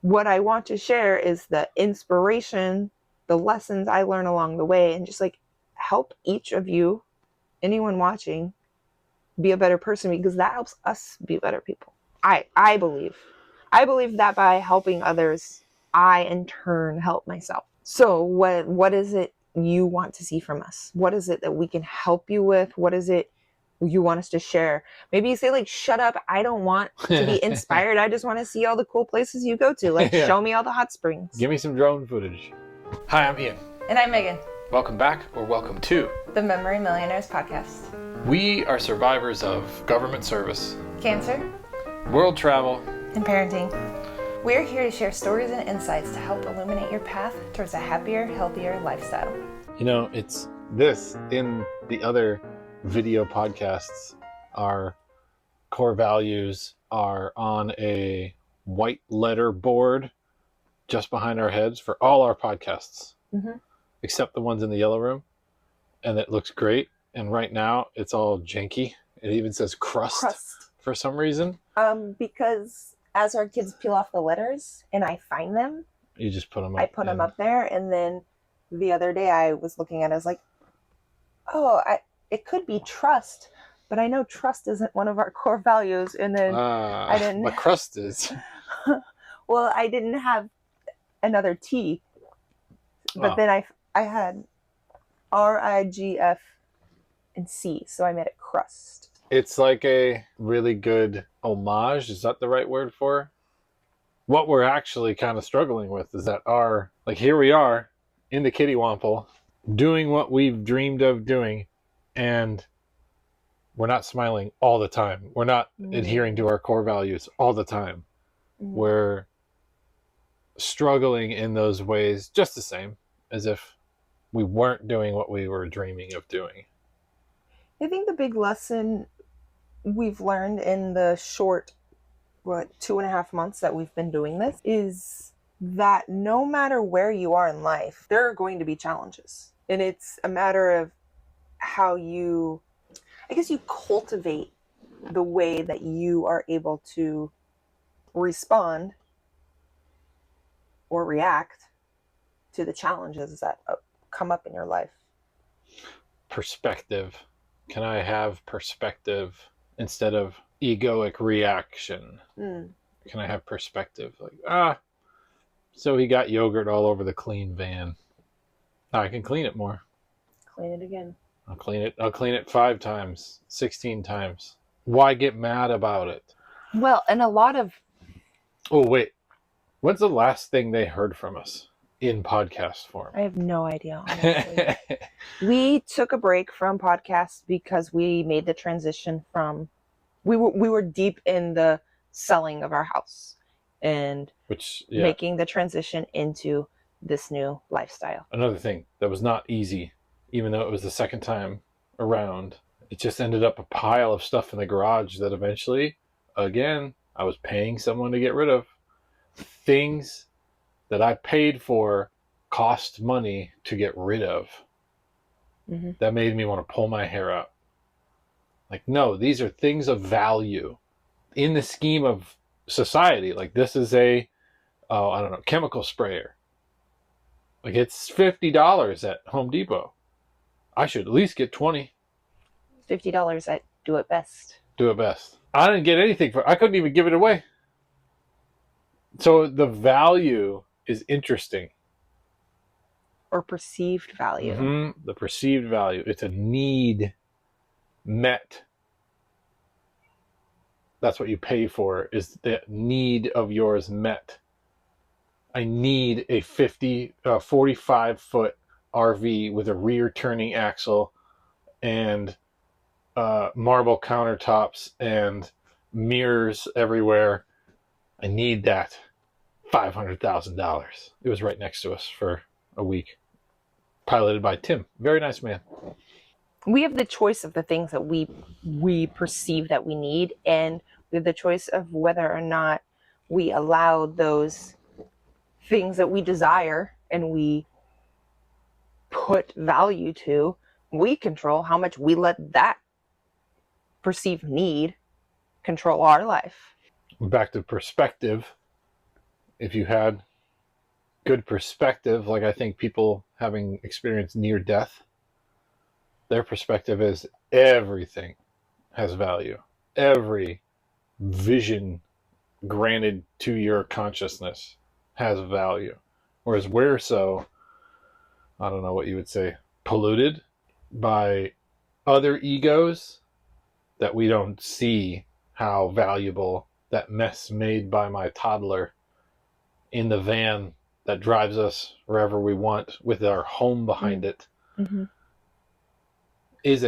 what I want to share is the inspiration, the lessons I learn along the way, and just like help each of you, anyone watching, be a better person, because that helps us be better people. I believe that by helping others, I in turn help myself. So what is it you want to see from us? What is it that we can help you with? What is it you want us to share? Maybe you say like, shut up, I don't want to be inspired. I just want to see all the cool places you go to. Like, show me all the hot springs. Give me some drone footage. Hi, I'm Ian. And I'm Megan. Welcome back, or welcome to the Memory Millionaires podcast. We are survivors of government service, cancer, world travel, and parenting. We're here to share stories and insights to help illuminate your path towards a happier, healthier lifestyle. You know, it's this in the other video podcasts. Our core values are on a white letter board just behind our heads for all our podcasts, except the ones in the yellow room. And it looks great. And right now it's all janky. It even says crust for some reason. Because as our kids peel off the letters and I find them, you just put them up. I put them up there. And then the other day I was looking at it, I was like, it could be trust, but I know trust isn't one of our core values. And then I didn't. But crust is. Well, I didn't have another T, but then I had RIGF and C, so I made it crust. It's like a really good homage. Is that the right word for it? What we're actually kind of struggling with is that here we are in the kitty wample doing what we've dreamed of doing, and we're not smiling all the time. We're not adhering to our core values all the time. We're struggling in those ways just the same as if we weren't doing what we were dreaming of doing. I think the big lesson we've learned in the short, 2.5 months that we've been doing this is that no matter where you are in life, there are going to be challenges. And it's a matter of how you cultivate the way that you are able to respond or react to the challenges that come up in your life. Perspective. Can I have perspective instead of egoic reaction? Can I have perspective? Like, so he got yogurt all over the clean van. I can clean it more. Clean it again. I'll clean it 5 times, 16 times. Why get mad about it? Well, and a lot of... Oh, wait. When's the last thing they heard from us in podcast form? I have no idea, honestly. We took a break from podcasts because we made the transition from... We were deep in the selling of our house and making the transition into this new lifestyle. Another thing that was not easy, even though it was the second time around, it just ended up a pile of stuff in the garage that eventually, again, I was paying someone to get rid of. Things that I paid for cost money to get rid of. That made me want to pull my hair out. Like, no, these are things of value in the scheme of society. Like, this is a chemical sprayer. Like, it's $50 at Home Depot. I should at least get $20. $50 at Do It Best. Do It Best. I didn't get anything for it. I couldn't even give it away. So the value is interesting. Or perceived value. The perceived value. It's a need met. That's what you pay for, is the need of yours met. I need a 45-foot RV with a rear turning axle and marble countertops and mirrors everywhere. I need that. $500,000. It was right next to us for a week. Piloted by Tim. Very nice man. We have the choice of the things that we perceive that we need, and we have the choice of whether or not we allow those things that we desire and we put value to. We control how much we let that perceived need control our life. Back to perspective. if you had good perspective, like I think people having experienced near death, their perspective is everything has value. Every vision granted to your consciousness has value. Whereas we're so, I don't know what you would say, polluted by other egos that we don't see how valuable that mess made by my toddler in the van that drives us wherever we want with our home behind it Mm-hmm. is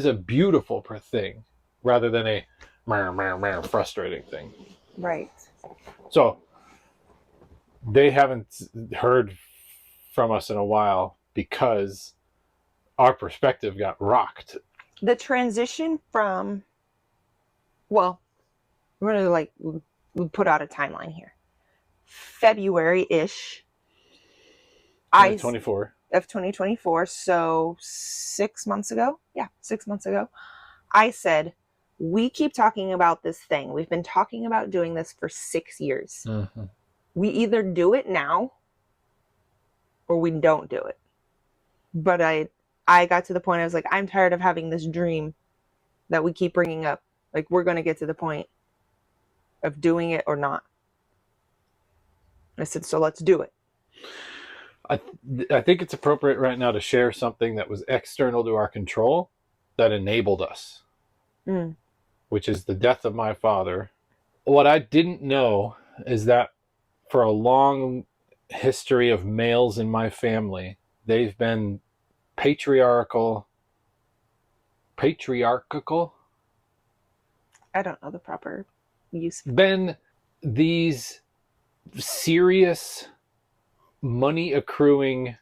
a beautiful thing rather than a frustrating thing. Right. So they haven't heard from us in a while because our perspective got rocked. The transition from, well, we're going to like we put out a timeline here. February-ish 2024. Of 2024, so 6 months ago. Yeah, 6 months ago. I said, we keep talking about this thing. We've been talking about doing this for 6 years. Mm-hmm. We either do it now or we don't do it. But I got to the point, I was like, I'm tired of having this dream that we keep bringing up. Like, we're going to get to the point of doing it or not. I said, so let's do it. I think it's appropriate right now to share something that was external to our control that enabled us, which is the death of my father. What I didn't know is that for a long history of males in my family, they've been patriarchal. I don't know the proper use. Been these serious money accruing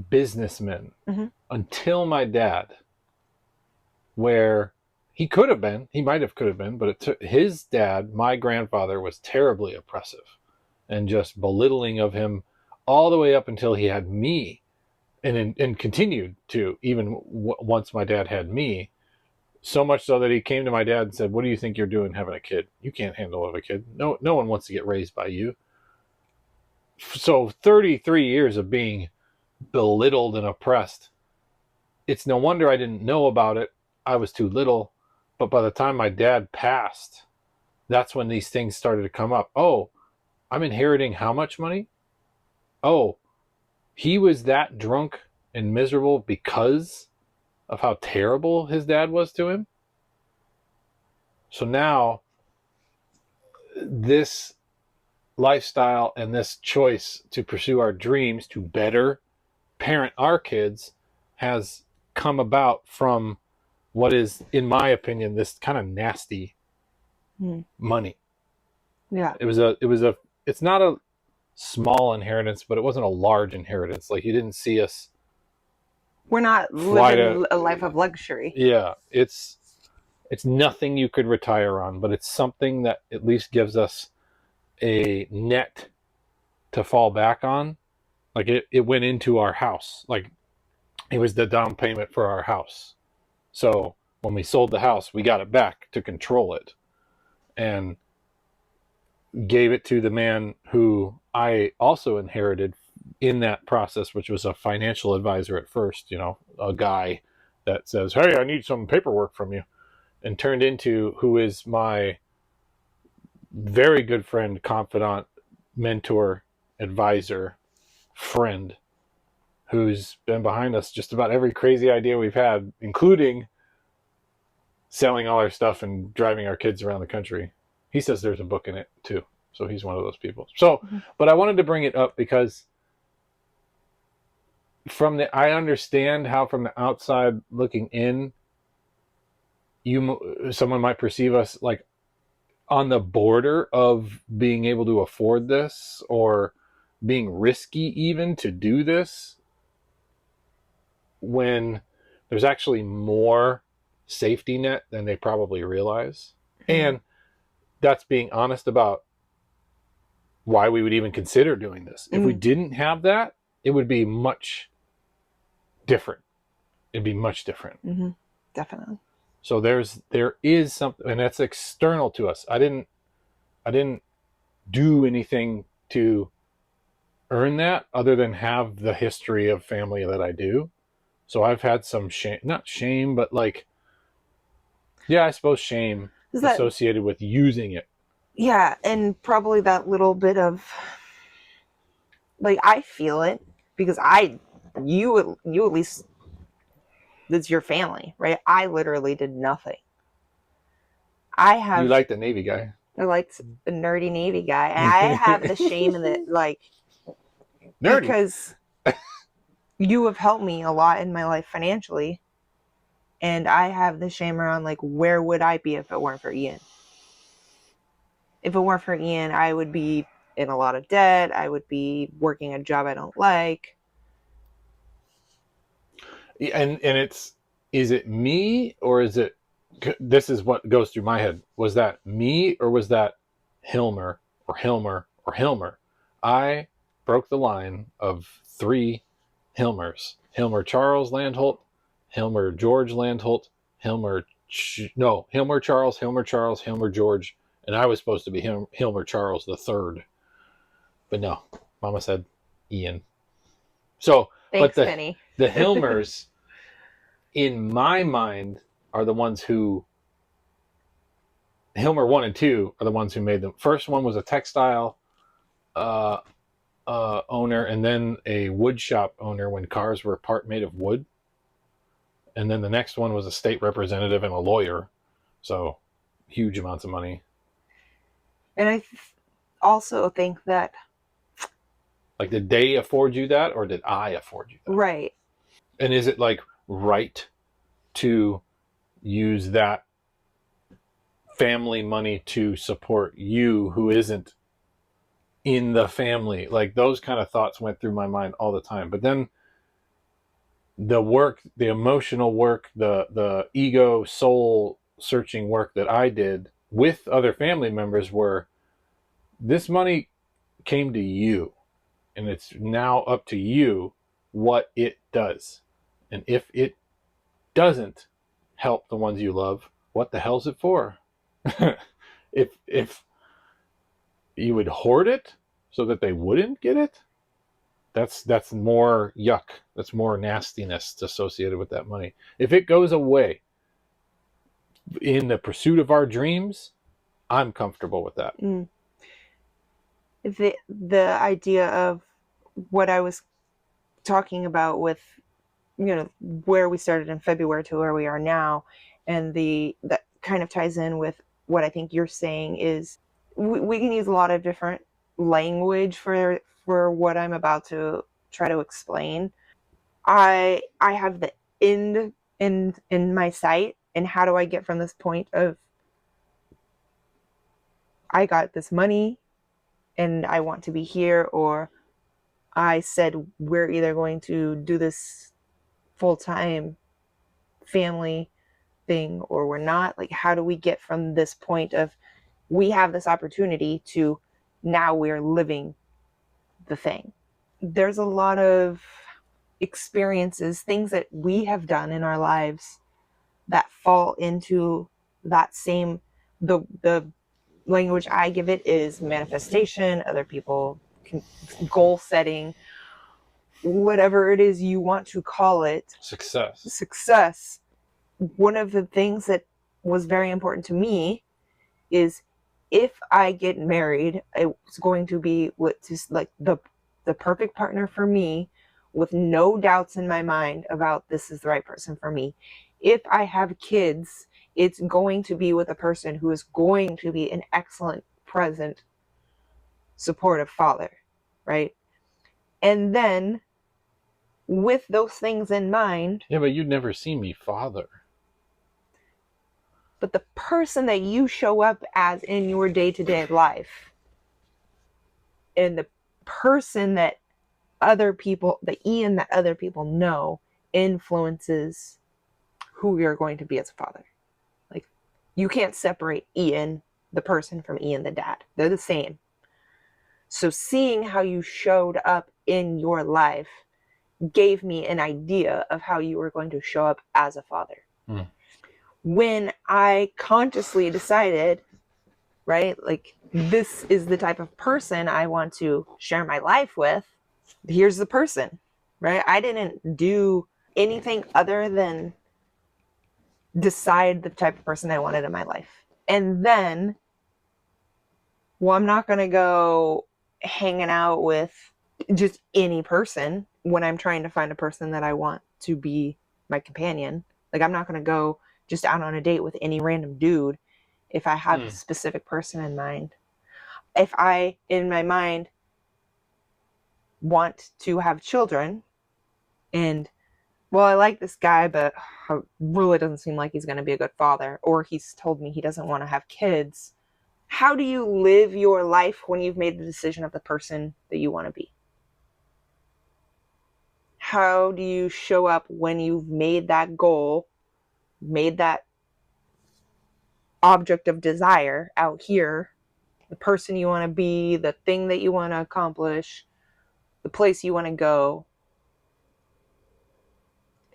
businessmen until my dad, where he might have could have been, but his dad, my grandfather, was terribly oppressive and just belittling of him all the way up until he had me, and continued to even once my dad had me. So much so that he came to my dad and said, "What do you think you're doing having a kid? You can't handle a kid. No one wants to get raised by you." So 33 years of being belittled and oppressed. It's no wonder I didn't know about it. I was too little. But by the time my dad passed, that's when these things started to come up. Oh, I'm inheriting how much money? Oh, he was that drunk and miserable because of how terrible his dad was to him. So now this lifestyle and this choice to pursue our dreams to better parent our kids has come about from what is, in my opinion, this kind of nasty money. Yeah. It's not a small inheritance, but it wasn't a large inheritance. Like, you didn't see us. We're not living a life of luxury. Yeah. It's nothing you could retire on, but it's something that at least gives us a net to fall back on. Like, it went into our house. Like, it was the down payment for our house. So when we sold the house, we got it back to control it and gave it to the man who I also inherited in that process, which was a financial advisor at first, a guy that says, "Hey, I need some paperwork from you," and turned into who is my very good friend, confidant, mentor, advisor, friend, who's been behind us just about every crazy idea we've had, including selling all our stuff and driving our kids around the country. He says there's a book in it too. So he's one of those people. So, but I wanted to bring it up because I understand how from the outside looking in, someone might perceive us like on the border of being able to afford this or being risky even to do this, when there's actually more safety net than they probably realize. And that's being honest about why we would even consider doing this. If we didn't have that, it would be much different. It'd be much different. Definitely. So there is something, and that's external to us. I didn't do anything to earn that other than have the history of family that I do. So I've had some shame, not shame, but like, yeah, I suppose shame Is that, associated with using it. yeah, and probably that little bit of like I feel it because you at least, it's your family, right? I literally did nothing. I You have like the Navy guy. like a nerdy Navy guy, and I have the shame in it, like Nerdy. because you have helped me a lot in my life financially, and I have the shame around like where would I be if it weren't for Ian? If it weren't for Ian, I would be in a lot of debt. I would be working a job I don't like. And it's, is it me or is it, this is what goes through my head. Was that me or was that Hilmer or Hilmer or Hilmer? I broke the line of three Hilmers: Hilmer Charles Landholt, Hilmer George Landholt, Hilmer Charles, Hilmer George, and I was supposed to be Hilmer Charles the third, but no, Mama said Ian. So, but Thanks, Penny. the Hilmers in my mind are the ones who, Hilmer 1 and 2 are the ones who made them. First one was a textile uh, owner, and then a wood shop owner when cars were part made of wood. And then the next one was a state representative and a lawyer. So huge amounts of money. And I also think that, Like, did they afford you that or did I afford you that? right. And is it like right to use that family money to support you who isn't in the family? Like, those kind of thoughts went through my mind all the time. But then the work, the emotional work, the ego soul searching work that I did with other family members were, this money came to you and it's now up to you what it does. And if it doesn't help the ones you love, what the hell's it for? If you would hoard it so that they wouldn't get it, that's more yuck. That's more nastiness associated with that money. If it goes away in the pursuit of our dreams, I'm comfortable with that. Mm. The idea of what I was talking about with, where we started in February to where we are now, and that kind of ties in with what I think you're saying is we can use a lot of different language for what I'm about to try to explain. I have the end in my sight, and how do I get from this point of I got this money and I want to be here, or I said we're either going to do this full time family thing or we're not. Like, how do we get from this point of we have this opportunity to now we're living the thing? There's a lot of experiences, things that we have done in our lives that fall into that same, the language I give it is manifestation, other people goal setting, whatever it is you want to call it, success. One of the things that was very important to me is if I get married, it's going to be with just like the perfect partner for me with no doubts in my mind about this is the right person for me. If I have kids, it's going to be with a person who is going to be an excellent, present, supportive father, right? And then with those things in mind, Yeah, but you'd never see me father. but the person that you show up as in your day-to-day life and the person that other people, the Ian that other people know, influences who you're going to be as a father. Like, you can't separate Ian the person from Ian the dad. They're the same. So seeing how you showed up in your life gave me an idea of how you were going to show up as a father. Hmm. When I consciously decided, right? Like, this is the type of person I want to share my life with. Here's the person, right? I didn't do anything other than decide the type of person I wanted in my life. And then, well, I'm not going to go hanging out with just any person when I'm trying to find a person that I want to be my companion. Like, I'm not going to go just out on a date with any random dude if I have a specific person in mind. If I, in my mind, want to have children and, well, I like this guy, but really doesn't seem like he's going to be a good father, or he's told me he doesn't want to have kids. How do you live your life when you've made the decision of the person that you want to be? How do you show up when you've made that goal, made that object of desire out here, the person you want to be, the thing that you want to accomplish, the place you want to go?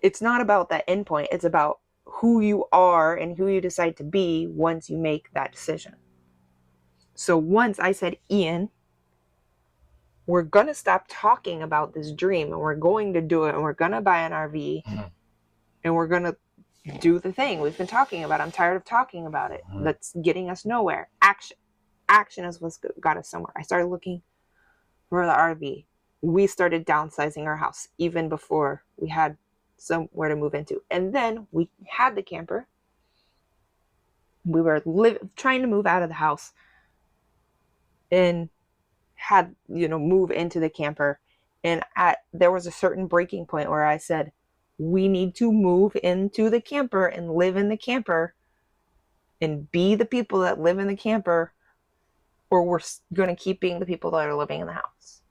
It's not about that endpoint. It's about who you are and who you decide to be once you make that decision. So once I said, Ian, we're going to stop talking about this dream and we're going to do it and we're going to buy an RV and we're going to do the thing we've been talking about. I'm tired of talking about it. That's getting us nowhere. Action is what's got us somewhere. I started looking for the RV. We started downsizing our house even before we had somewhere to move into. And then we had the camper. We were trying to move out of the house and had, move into the camper. And there was a certain breaking point where I said, we need to move into the camper and live in the camper and be the people that live in the camper, or we're going to keep being the people that are living in the house.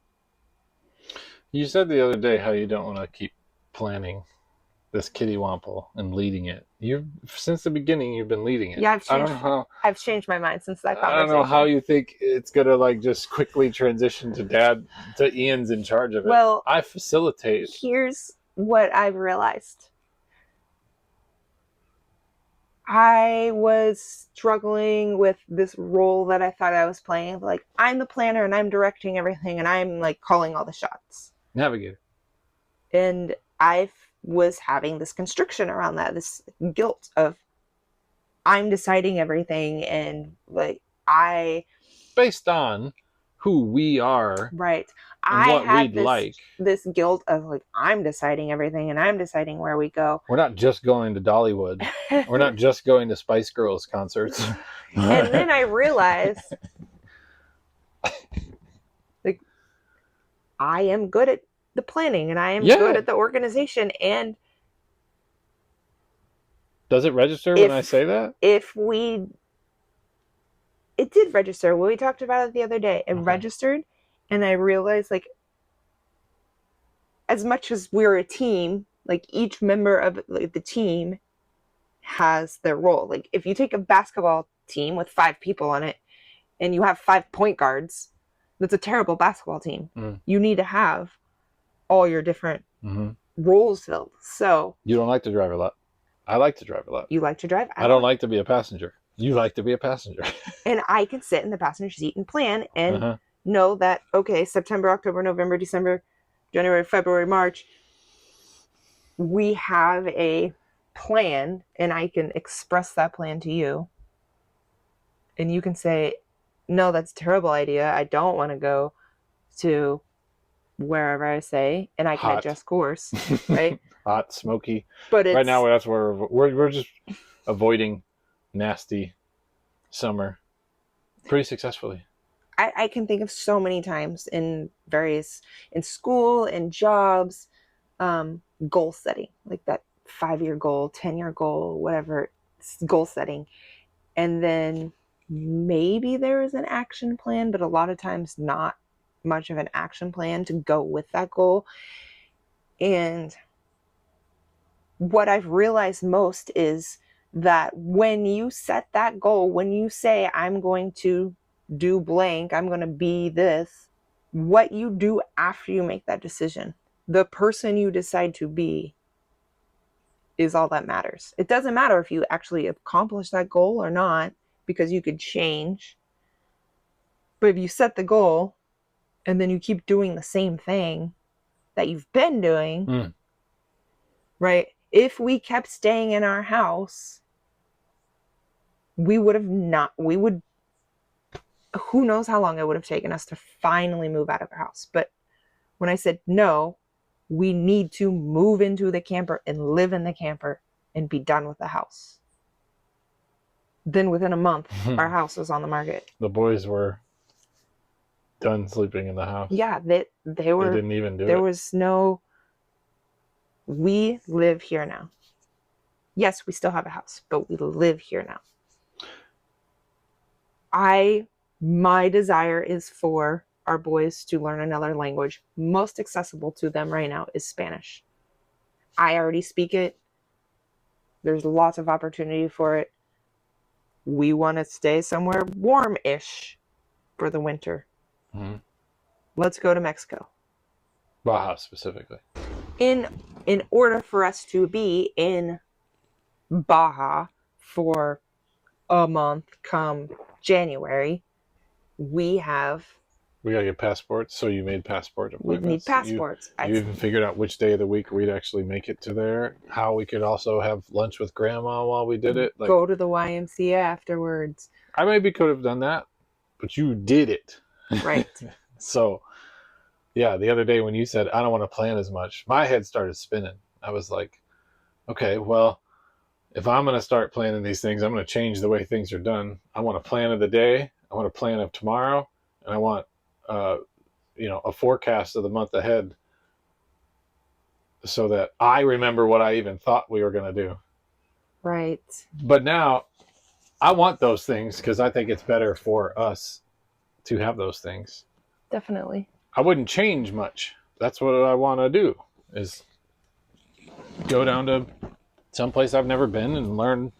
You said the other day how you don't want to keep planning this kittywomple and leading it. Since the beginning, you've been leading it. Yeah, I've changed my mind since that conversation. I don't know how you think it's gonna like just quickly transition to Ian's in charge of it. Well, I facilitate. Here's what I've realized. I was struggling with this role that I thought I was playing. Like, I'm the planner and I'm directing everything and I'm like calling all the shots. Navigator. And I was having this constriction around that, this guilt of I'm deciding everything and like based on who we are. Right. And what we'd like. This guilt of like, I'm deciding everything and I'm deciding where we go. We're not just going to Dollywood. We're not just going to Spice Girls concerts. And then I realized, like, I am good at the planning and I am good at the organization. And does it register when I say that? It did register. Well, we talked about it the other day. It registered, and I realized, like, as much as we're a team, like, each member of the team has their role. Like, if you take a basketball team with 5 people on it, and you have 5 point guards, that's a terrible basketball team. You need to have all your different roles filled. So you don't like to drive a lot. I like to drive a lot. You like to drive? I don't like to be a passenger. You like to be a passenger. And I can sit in the passenger seat and plan and know that, okay, September, October, November, December, January, February, March, we have a plan and I can express that plan to you. And you can say, no, that's a terrible idea. I don't want to go to wherever I say, and I can adjust course, right? Hot, smoky. But right now, that's where we're just avoiding nasty summer pretty successfully. I can think of so many times in school and jobs, goal setting, like that 5-year goal, 10-year goal, whatever, goal setting. And then maybe there is an action plan, but a lot of times not much of an action plan to go with that goal. And what I've realized most is that when you set that goal, when you say, I'm going to do blank, I'm going to be this, what you do after you make that decision, the person you decide to be, is all that matters. It doesn't matter if you actually accomplish that goal or not, because you could change. But if you set the goal and then you keep doing the same thing that you've been doing, right? If we kept staying in our house, we would, who knows how long it would have taken us to finally move out of our house. But when I said no, we need to move into the camper and live in the camper and be done with the house. Then within a month, our house was on the market. The boys were done sleeping in the house. Yeah, they were. They didn't even do it. There was no. We live here now. Yes, we still have a house, but we live here now. My desire is for our boys to learn another language. Most accessible to them right now is Spanish. I already speak it. There's lots of opportunity for it. We want to stay somewhere warm-ish for the winter. Mm-hmm. Let's go to Mexico. Baja specifically. In order for us to be in Baja for a month come January, we gotta get passports. So you made passport appointments. We need passports. You even figured out which day of the week we'd actually make it to there. How we could also have lunch with Grandma while we did it. Go to the YMCA afterwards. I maybe could have done that, but you did it. Right. So, yeah, the other day when you said, I don't want to plan as much, my head started spinning. I was like, okay, well, if I'm going to start planning these things, I'm going to change the way things are done. I want a plan of the day. I want a plan of tomorrow. And I want, a forecast of the month ahead so that I remember what I even thought we were going to do. Right. But now I want those things because I think it's better for us to have those things. Definitely. I wouldn't change much. That's what I want to do, is go down to someplace I've never been and learn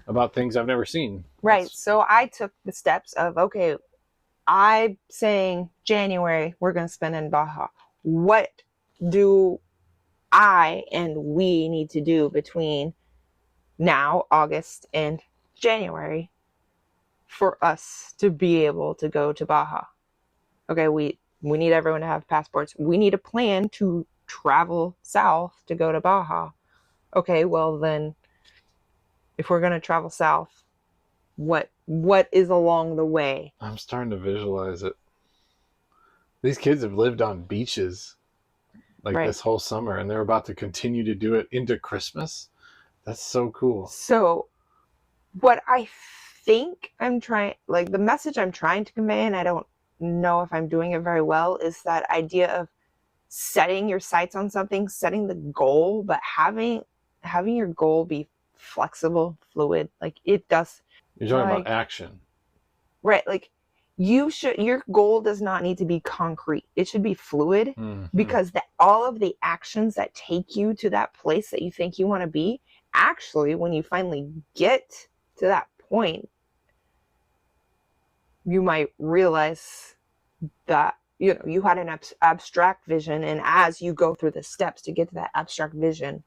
about things I've never seen. Right. So I took the steps of, okay, I'm saying January we're going to spend in Baja. What do I and we need to do between now, August, and January for us to be able to go to Baja? Okay, we need everyone to have passports. We need a plan to travel south to go to Baja. Okay, well then, if we're going to travel south, what is along the way? I'm starting to visualize it. These kids have lived on beaches this whole summer, and they're about to continue to do it into Christmas. That's so cool. So what I think the message I'm trying to convey, and I don't know if I'm doing it very well, is that idea of setting your sights on something, setting the goal, but having your goal be flexible, fluid. Like it does. You're talking about action. Right. Like your goal does not need to be concrete. It should be fluid, because all of the actions that take you to that place that you think you want to be, actually, when you finally get to that point, you might realize that, you had an abstract vision. And as you go through the steps to get to that abstract vision,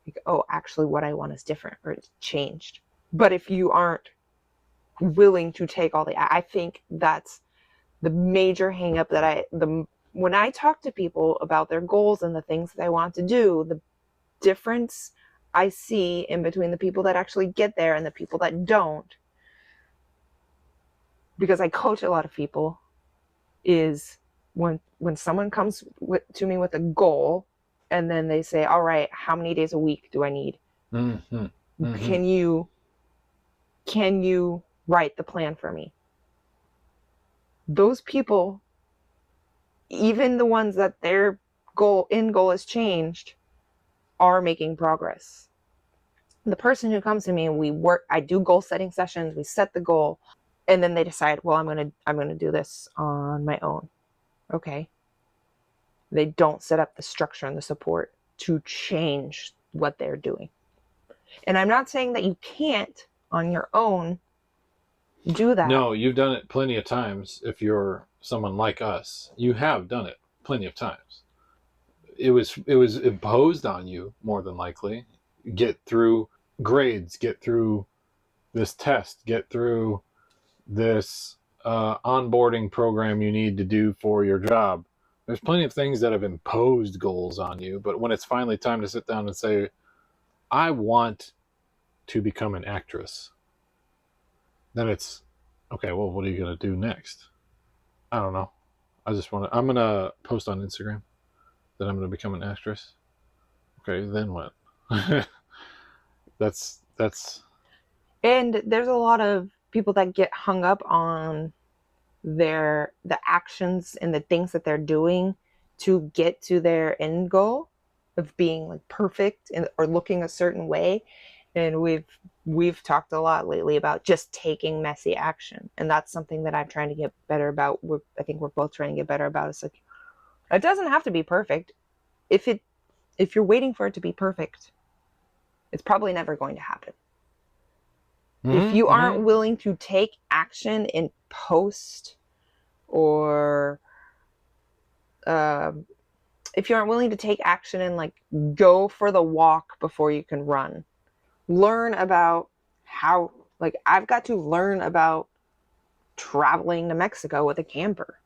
like, oh, actually what I want is different, or it's changed. But if you aren't willing to take I think that's the major hang up when I talk to people about their goals and the things that they want to do, the difference I see in between the people that actually get there and the people that don't, because I coach a lot of people, is when someone comes to me with a goal and then they say, all right, how many days a week do I need? Can you write the plan for me? Those people, even the ones that their goal has changed, are making progress. The person who comes to me and I do goal setting sessions, we set the goal, and then they decide, well, I'm gonna do this on my own. Okay. They don't set up the structure and the support to change what they're doing. And I'm not saying that you can't on your own do that. No, you've done it plenty of times. If you're someone like us, you have done it plenty of times. It was imposed on you, more than likely. Get through grades, get through this test, get through this onboarding program you need to do for your job. There's plenty of things that have imposed goals on you, but when it's finally time to sit down and say, I want to become an actress, then it's okay, well, what are you going to do next? I don't know. I'm going to post on Instagram that I'm going to become an actress. Okay, then what? that's And there's a lot of people that get hung up on the actions and the things that they're doing to get to their end goal of being like perfect and or looking a certain way. And we've talked a lot lately about just taking messy action, and that's something that I'm trying to get better about. I think we're both trying to get better about. It's like, it doesn't have to be perfect. If you're waiting for it to be perfect, it's probably never going to happen. If you aren't willing to take action in post, or if you aren't willing to take action and like go for the walk before you can run, learn about how, like, I've got to learn about traveling to Mexico with a camper,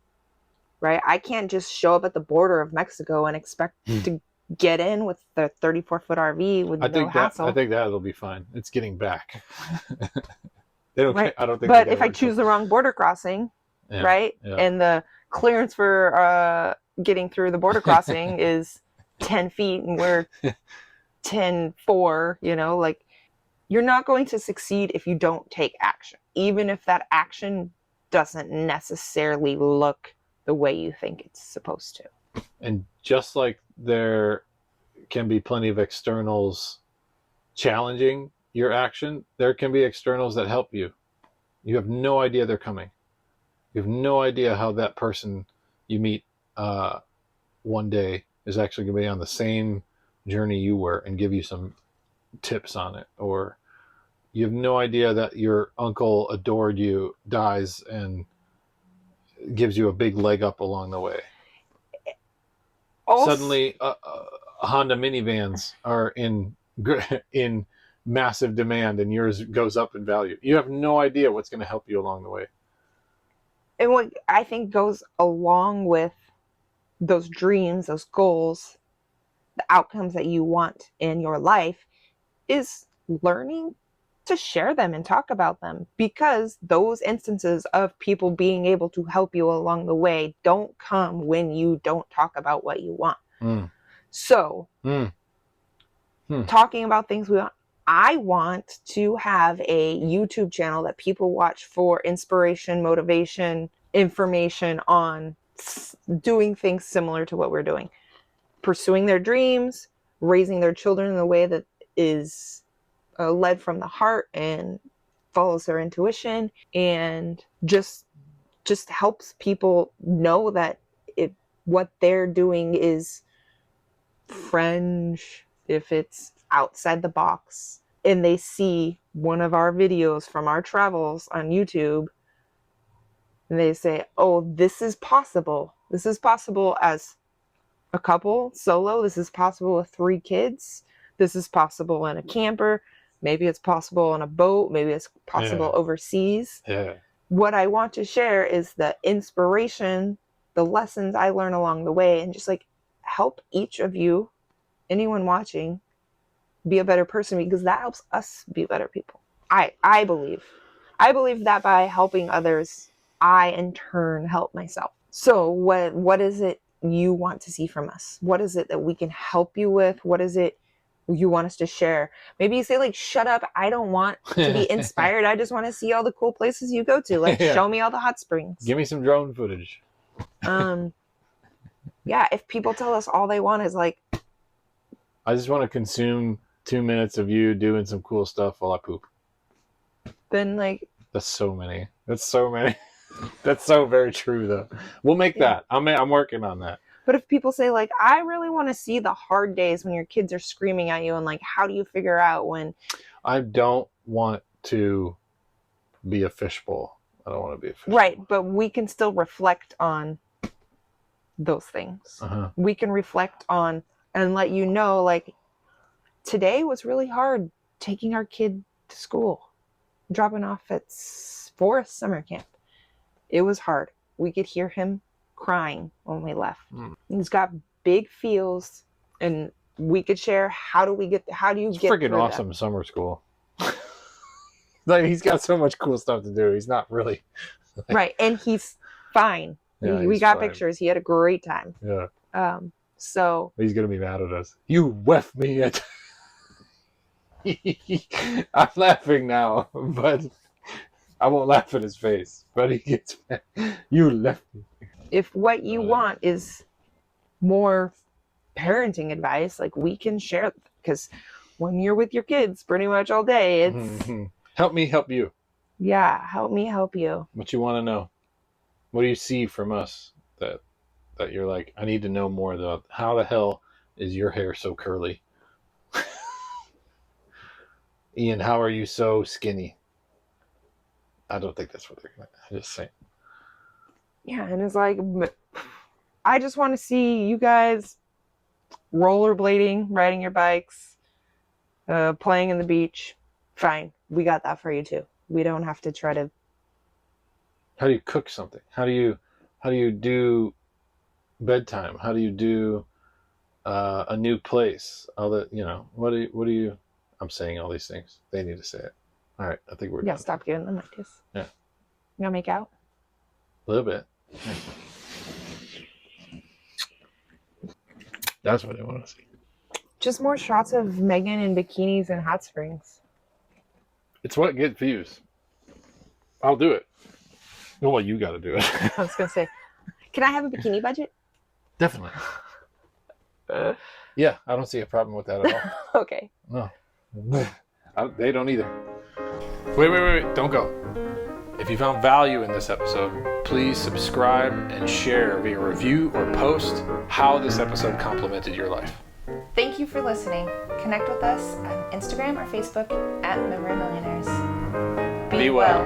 right? I can't just show up at the border of Mexico and expect to get in with the 34-foot RV with no hassle. I think that'll be fine. It's getting back. They don't. Right. I don't think. But if I choose the wrong border crossing, yeah, right, yeah. and the clearance for getting through the border crossing is 10 feet and we're 10-4, like, you're not going to succeed if you don't take action, even if that action doesn't necessarily look the way you think it's supposed to. And just like there can be plenty of externals challenging your action, there can be externals that help you. You have no idea they're coming. You have no idea how that person you meet one day is actually going to be on the same journey you were and give you some tips on it. Or you have no idea that your uncle adored you, dies, and gives you a big leg up along the way. Also, Suddenly, Honda minivans are in massive demand, and yours goes up in value. You have no idea what's going to help you along the way. and what I think goes along with those dreams, those goals, the outcomes that you want in your life is learning to share them and talk about them, because those instances of people being able to help you along the way don't come when you don't talk about what you want. So talking about things we want, I want to have a YouTube channel that people watch for inspiration, motivation, information on doing things similar to what we're doing, pursuing their dreams, raising their children in a way that is led from the heart and follows their intuition, and just helps people know that what they're doing is fringe, if it's outside the box, and they see one of our videos from our travels on YouTube and they say, oh, this is possible. This is possible as a couple, solo. This is possible with 3 kids. This is possible in a camper. Maybe it's possible on a boat. Maybe it's possible overseas. Yeah. What I want to share is the inspiration, the lessons I learn along the way, and just like help each of you, anyone watching, be a better person, because that helps us be better people. I believe that by helping others, I in turn help myself. So what is it you want to see from us? What is it that we can help you with? What is it you want us to share? Maybe you say, like, shut up, I don't want to be inspired. I just want to see all the cool places you go to. Like, show me all the hot springs. Give me some drone footage. Yeah, if people tell us all they want is like, I just want to consume 2 minutes of you doing some cool stuff while I poop, then like, that's so many. That's so very true, though. We'll make that. I'm working on that. But if people say, like, I really want to see the hard days when your kids are screaming at you, and like, how do you figure out when? I don't want to be a fishbowl. I don't want to be a fishbowl. Right, but we can still reflect on those things. We can reflect on and let you know, like, today was really hard taking our kid to school, dropping off at Forest Summer Camp. It was hard. We could hear him crying when we left. Mm. He's got big feels, and we could share how do you get It's through freaking awesome them. summer school. Like, he's got so much cool stuff to do. He's not really right, and he's fine. Yeah, we he's got fine. pictures. He had a great time. Yeah. So He's gonna be mad at us. You left me at. I'm laughing now, but I won't laugh in his face. But he gets mad. You left me. if what you want is more parenting advice, like, we can share, because when you're with your kids pretty much all day, it's help me help you. Yeah, help me help you. What you want to know? What do you see from us that you're like, I need to know more about? How the hell is your hair so curly? Ian, how are you so skinny? I don't think that's what they're gonna. I'm just saying. Yeah, and it's like, I just want to see you guys rollerblading, riding your bikes, playing in the beach. Fine, we got that for you too. We don't have to try to. How do you cook something? How do you do bedtime? How do you do a new place? All that, What do you? I'm saying all these things. They need to say it. All right, I think we're done. Stop giving them ideas. Yeah. You gonna make out? A little bit. That's what I want to see. Just more shots of Megan in bikinis and hot springs. It's what gets views. I'll do it. Well, you got to do it. I was gonna say, can I have a bikini budget? Definitely. Yeah, I don't see a problem with that at all. Okay. No. They don't either. Wait. Don't go. If you found value in this episode, please subscribe and share via review or post how this episode complemented your life. Thank you for listening. Connect with us on Instagram or Facebook at Memory Millionaires. Be well.